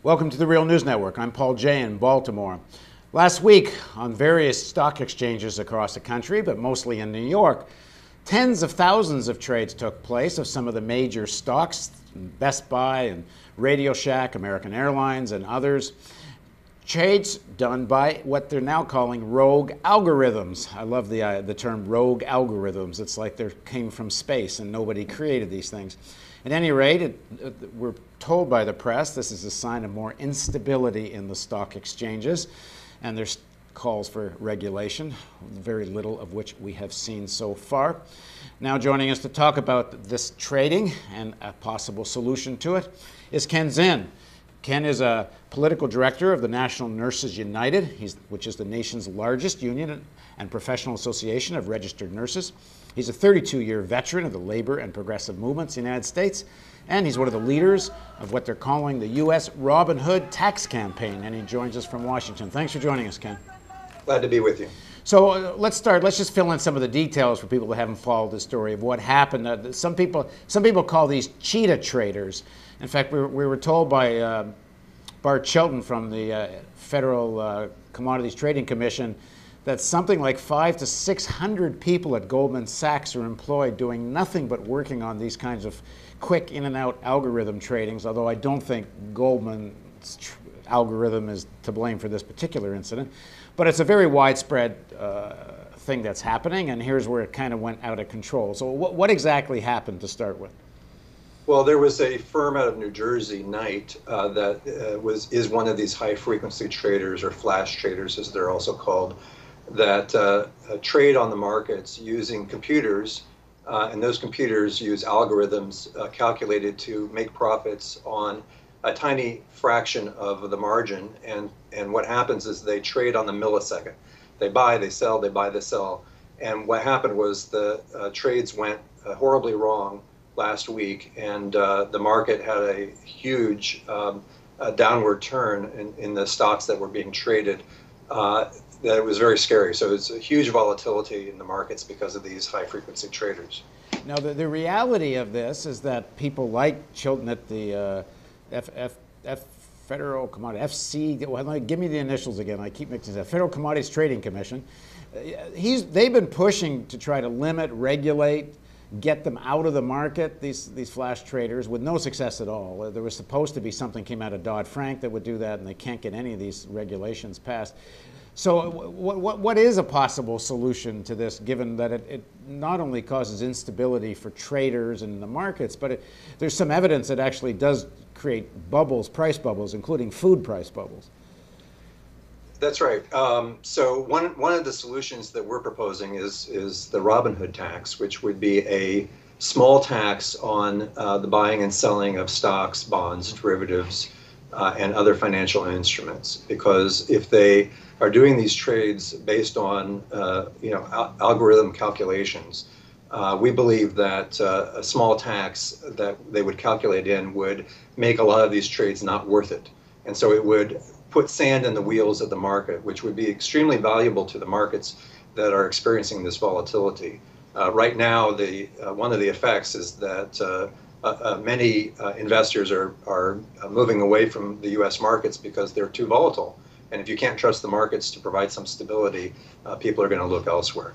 Welcome to the Real News Network. I'm Paul Jay in Baltimore. Last week, on various stock exchanges across the country, but mostly in New York, tens of thousands of trades took place of some of the major stocks, Best Buy and Radio Shack, American Airlines, and others. Trades done by what they're now calling rogue algorithms. I love the term rogue algorithms. It's like they came from space and nobody created these things. At any rate, we're told by the press this is a sign of more instability in the stock exchanges, and there's calls for regulation, very little of which we have seen so far. Now joining us to talk about this trading and a possible solution to it is Ken Zinn. Ken is a political director of the National Nurses United, which is the nation's largest union and professional association of registered nurses. He's a 32-year veteran of the labor and progressive movements in the United States, and he's one of the leaders of what they're calling the U.S. Robin Hood tax campaign, and he joins us from Washington. Thanks for joining us, Ken. Glad to be with you. So let's start. Let's just fill in some of the details for people that haven't followed the story of what happened. Some people call these cheetah traders. In fact, we were told by Bart Chilton from the Federal Commodities Trading Commission that something like 500 to 600 people at Goldman Sachs are employed doing nothing but working on these kinds of quick in and out algorithm tradings, although I don't think Goldman's algorithm is to blame for this particular incident. But it's a very widespread thing that's happening, and here's where it kind of went out of control. So what exactly happened to start with? Well, there was a firm out of New Jersey, Knight, that is one of these high-frequency traders, or flash traders as they're also called, that trade on the markets using computers, and those computers use algorithms calculated to make profits on a tiny fraction of the margin. And what happens is they trade on the millisecond. They buy, they sell, they buy, they sell. And what happened was the trades went horribly wrong last week, and the market had a huge downward turn in the stocks that were being traded. That was very scary. So it's a huge volatility in the markets because of these high-frequency traders. Now, the reality of this is that people like Chilton at the Federal Commodity, FC, well, give me the initials again, I keep mixing that, Federal Commodities Trading Commission. They've been pushing to try to limit, regulate, get them out of the market, these flash traders, with no success at all. There was supposed to be something came out of Dodd-Frank that would do that, and they can't get any of these regulations passed. So what is a possible solution to this, given that it not only causes instability for traders and the markets, but there's some evidence that actually does create bubbles, price bubbles, including food price bubbles? That's right. So one of the solutions that we're proposing is the Robin Hood tax, which would be a small tax on the buying and selling of stocks, bonds, derivatives, and other financial instruments. Because if they are doing these trades based on algorithm calculations, we believe that a small tax that they would calculate in would make a lot of these trades not worth it. And so it would put sand in the wheels of the market, which would be extremely valuable to the markets that are experiencing this volatility. Right now, one of the effects is that many investors are moving away from the U.S. markets because they're too volatile. And if you can't trust the markets to provide some stability, people are going to look elsewhere.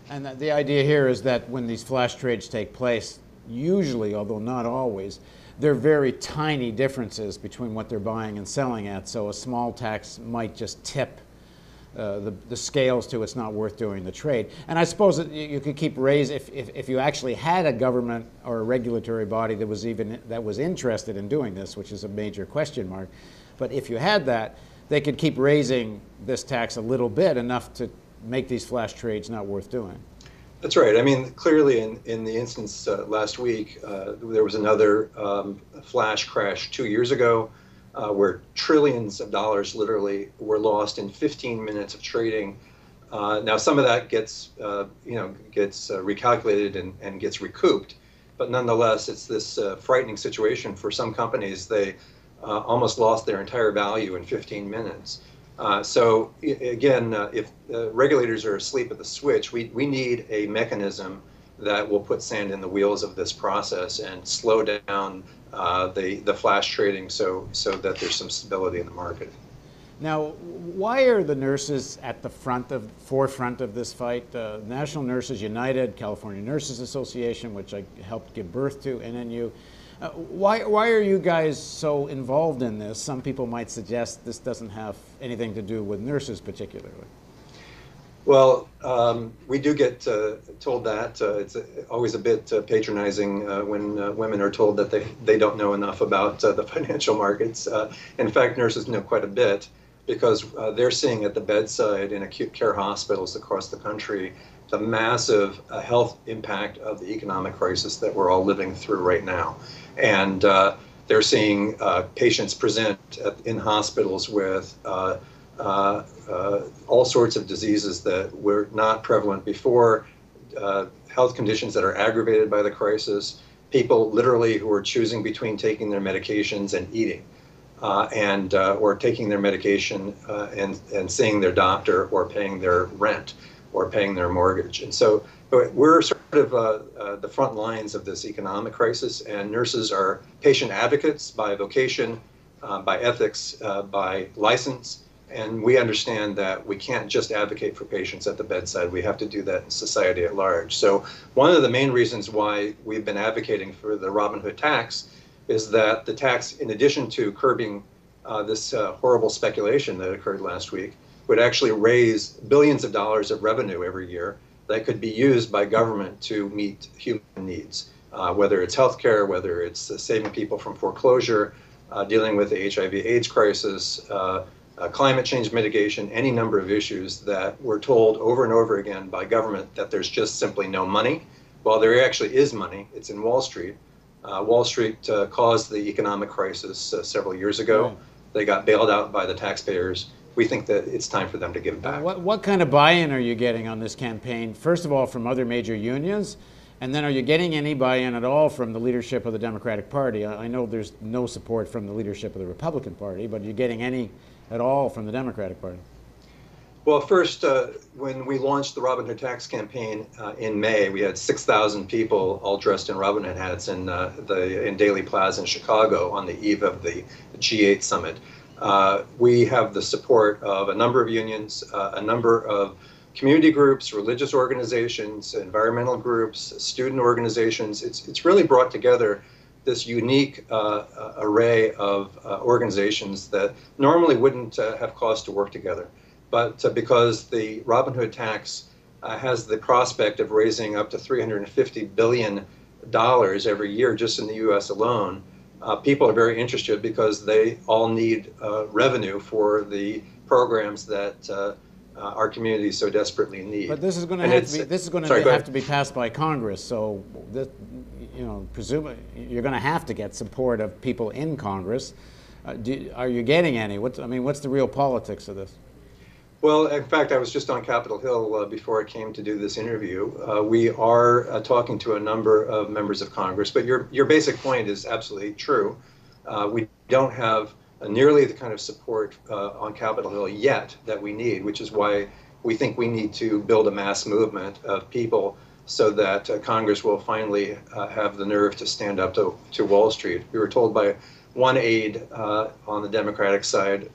And the idea here is that when these flash trades take place, usually, although not always, there are very tiny differences between what they're buying and selling at. So a small tax might just tip the scales to it's not worth doing the trade. And I suppose that you could keep raising, if you actually had a government or a regulatory body that was interested in doing this, which is a major question mark. But if you had that, they could keep raising this tax a little bit, enough to make these flash trades not worth doing. That's right. I mean, clearly in the instance last week, there was another flash crash 2 years ago where trillions of dollars literally were lost in 15 minutes of trading. Now, some of that gets recalculated and gets recouped, but nonetheless, it's this frightening situation for some companies. They almost lost their entire value in 15 minutes. So again, if regulators are asleep at the switch, we need a mechanism that will put sand in the wheels of this process and slow down the flash trading so that there's some stability in the market. Now, why are the nurses at the forefront of this fight? National Nurses United, California Nurses Association, which I helped give birth to, NNU. Why are you guys so involved in this? Some people might suggest this doesn't have anything to do with nurses particularly. Well, we do get told that. It's always a bit patronizing when women are told that they don't know enough about the financial markets. In fact, nurses know quite a bit, because they're seeing at the bedside in acute care hospitals across the country the massive health impact of the economic crisis that we're all living through right now. And they're seeing patients present in hospitals with all sorts of diseases that were not prevalent before, health conditions that are aggravated by the crisis, people literally who are choosing between taking their medications and eating. Or taking their medication and seeing their doctor, or paying their rent, or paying their mortgage. And so we're sort of the front lines of this economic crisis, and nurses are patient advocates by vocation, by ethics, by license. And we understand that we can't just advocate for patients at the bedside. We have to do that in society at large. So one of the main reasons why we've been advocating for the Robin Hood tax is that the tax, in addition to curbing this horrible speculation that occurred last week, would actually raise billions of dollars of revenue every year that could be used by government to meet human needs, whether it's healthcare, whether it's saving people from foreclosure, dealing with the HIV/AIDS crisis, climate change mitigation, any number of issues that we're told over and over again by government that there's just simply no money. Well, there actually is money. It's in Wall Street. Wall Street caused the economic crisis several years ago. Right. They got bailed out by the taxpayers. We think that it's time for them to give back. What kind of buy-in are you getting on this campaign? First of all, from other major unions, and then are you getting any buy-in at all from the leadership of the Democratic Party? I know there's no support from the leadership of the Republican Party, but are you getting any at all from the Democratic Party? Well, first, when we launched the Robin Hood tax campaign in May, we had 6,000 people all dressed in Robin Hood hats in Daley Plaza in Chicago on the eve of the G8 summit. We have the support of a number of unions, a number of community groups, religious organizations, environmental groups, student organizations. It's really brought together this unique array of organizations that normally wouldn't have cause to work together. But because the Robin Hood tax has the prospect of raising up to $350 billion every year just in the U.S. alone, people are very interested, because they all need revenue for the programs that our communities so desperately need. But this is going to have to be passed by Congress. So, presumably you're going to have to get support of people in Congress. Are you getting any? What's the real politics of this? Well, in fact, I was just on Capitol Hill before I came to do this interview. We are talking to a number of members of Congress, but your basic point is absolutely true. We don't have nearly the kind of support on Capitol Hill yet that we need, which is why we think we need to build a mass movement of people so that Congress will finally have the nerve to stand up to Wall Street. We were told by one aide on the Democratic side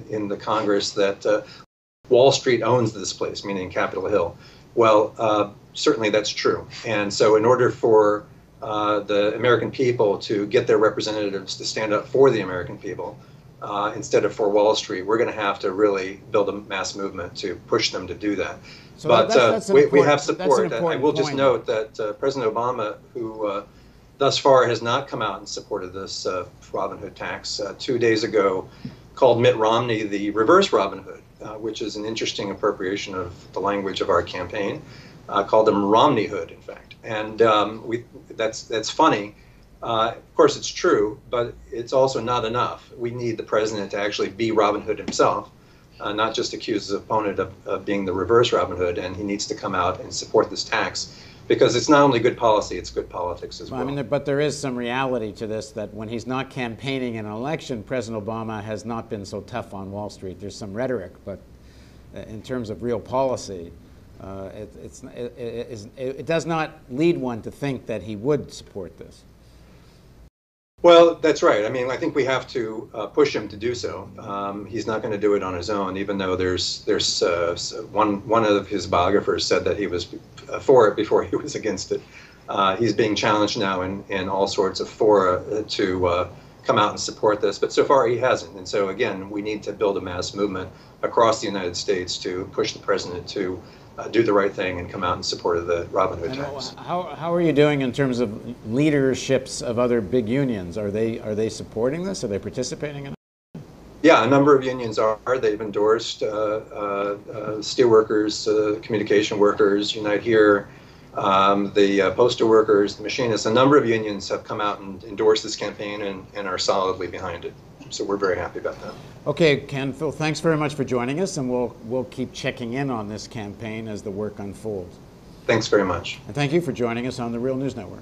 in the Congress that Wall Street owns this place, meaning Capitol Hill. Well, certainly that's true. And so in order for the American people to get their representatives to stand up for the American people instead of for Wall Street, we're going to have to really build a mass movement to push them to do that. So but we have support. I will just note that President Obama, who thus far has not come out in support of this Robin Hood tax, 2 days ago called Mitt Romney the reverse Robin Hood, which is an interesting appropriation of the language of our campaign, called him Romney Hood, in fact. And that's funny. Of course, it's true, but it's also not enough. We need the president to actually be Robin Hood himself, not just accuse his opponent of being the reverse Robin Hood, and he needs to come out and support this tax, because it's not only good policy, it's good politics as well. But there is some reality to this, that when he's not campaigning in an election, President Obama has not been so tough on Wall Street. There's some rhetoric, but in terms of real policy, It does not lead one to think that he would support this. Well, that's right. I mean, I think we have to push him to do so. He's not going to do it on his own, even though there's one of his biographers said that he was for it before he was against it. He's being challenged now in all sorts of fora to come out and support this, but so far he hasn't. And so again, we need to build a mass movement across the United States to push the president to do the right thing and come out in support of the Robin Hood tax. How are you doing in terms of leaderships of other big unions? Are they supporting this? Are they participating in it? Yeah, a number of unions are. They've endorsed steelworkers, communication workers, Unite Here, the postal workers, the machinists. A number of unions have come out and endorsed this campaign and are solidly behind it. So we're very happy about that. Okay, Ken, Phil, thanks very much for joining us, and we'll keep checking in on this campaign as the work unfolds. Thanks very much. And thank you for joining us on the Real News Network.